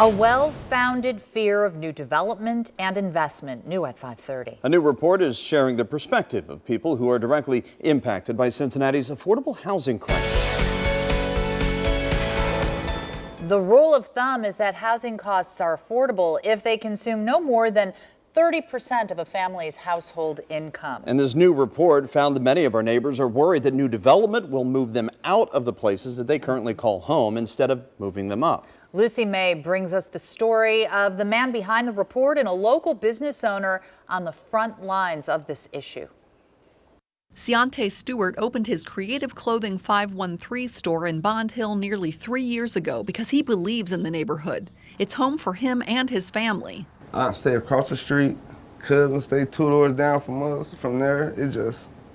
A well-founded fear of new development and investment, new at 5:30. A new report is sharing the perspective of people who are directly impacted by Cincinnati's affordable housing crisis. The rule of thumb is that housing costs are affordable if they consume no more than 30% of a family's household income. And this new report found that many of our neighbors are worried that new development will move them out of the places that they currently call home instead of moving them up. Lucy May brings us the story of the man behind the report and a local business owner on the front lines of this issue. Ciante Stewart opened his Creative Clothing 513 store in Bond Hill nearly 3 years ago because he believes in the neighborhood. It's home for him and his family. I stay across the street. Cousins stay 2 doors down from us. From there,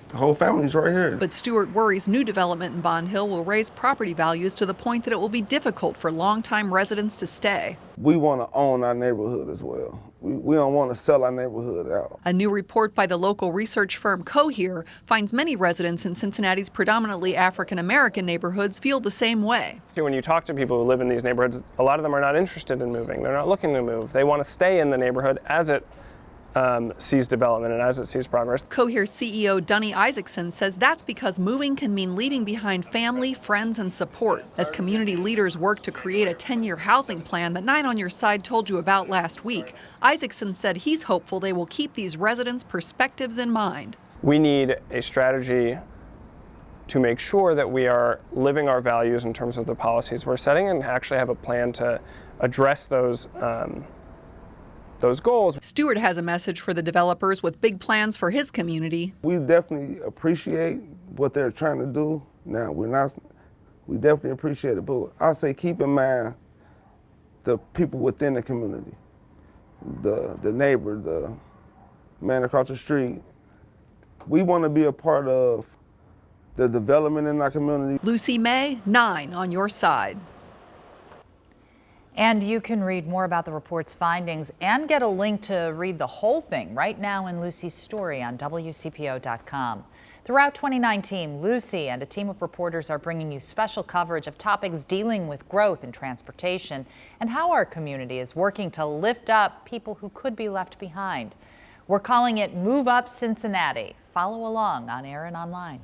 the whole family's right here. But Stewart worries new development in Bond Hill will raise property values to the point that it will be difficult for longtime residents to stay. We want to own our neighborhood as well. We don't want to sell our neighborhood out. A new report by the local research firm Cohere finds many residents in Cincinnati's predominantly African-American neighborhoods feel the same way. When you talk to people who live in these neighborhoods, a lot of them are not interested in moving. They're not looking to move. They want to stay in the neighborhood as it sees development and as it sees progress. Cohere CEO Dunny Isaacson says that's because moving can mean leaving behind family, friends, and support. As community leaders work to create a 10-year housing plan that 9 on Your Side told you about last week, Isaacson said he's hopeful they will keep these residents' perspectives in mind. We need a strategy to make sure that we are living our values in terms of the policies we're setting and actually have a plan to address those goals. Stewart has a message for the developers with big plans for his community. We definitely appreciate what they're trying to do. Now, we definitely appreciate it, but I say keep in mind the people within the community, the neighbor, the man across the street. We want to be a part of the development in our community. Lucy May, 9 on Your Side. And you can read more about the report's findings and get a link to read the whole thing right now in Lucy's story on WCPO.com. Throughout 2019, Lucy and a team of reporters are bringing you special coverage of topics dealing with growth in transportation and how our community is working to lift up people who could be left behind. We're calling it Move Up Cincinnati. Follow along on air and online.